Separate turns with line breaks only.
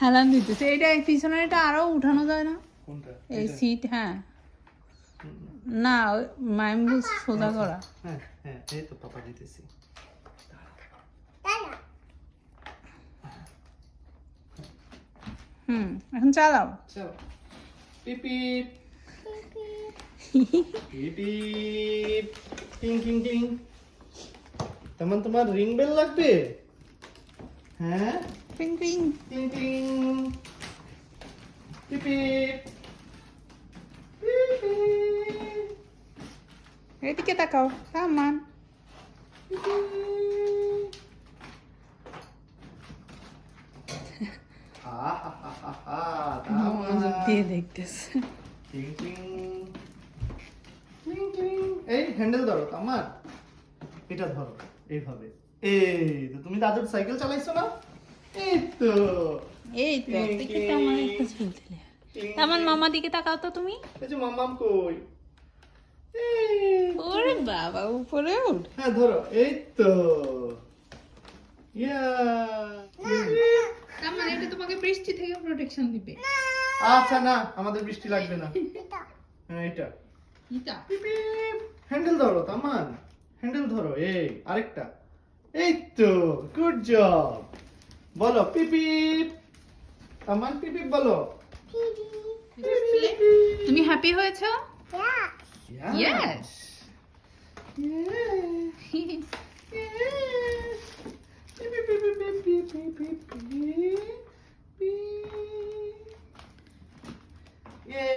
হেলান দিতেছে। এটা এই পিছনের এটা আরো উঠানো যায় না?
কোনটা?
এই সিট, হ্যাঁ। না, মাইম বলছে সোজা করা।
হ্যাঁ হ্যাঁ, এই তো পাপা দিতেছি।
এখন চালাও।
চলো। পিপ পিপ পিপ পিপ, টিং টিং টিং। তেমন তোমার রিং বেল লাগবে? হ্যাঁ,
টিং টিং।
টিং টিং। পিপ পিপ পিপ পিপ।
এদিকে তাকাও, কামান। মনোযোগ দিয়ে দেখতেছে।
এই হ্যান্ডেল ধরো আমার, এটা ধরো এইভাবে। এই তো তুমি দাদুর সাইকেল চালাইছো না? এই তো
এই তো দেখে তো আমার একটা ঝুল দিলে। আমার মামা দিকে তাকাও তো তুমি।
এই যে মাম্মাম কই? এই
ওরে বাবা, উপরে উঠ।
হ্যাঁ ধরো, এই তো। ইয়া
তার মানে এটা তোমাকে বৃষ্টি থেকে প্রোটেকশন দিবে।
আচ্ছা, না আমাদের বৃষ্টি লাগবে না। হ্যাঁ এটা
এটা
হ্যান্ডেল ধরো তামান, হ্যান্ডেল ধরো। এই আরেকটা, এই তো, গুড জব। বলো পিপিপ, তামান পিপিপ বলো।
তুমি হ্যাপি হয়েছো?
Yes.
Yes.
Yes.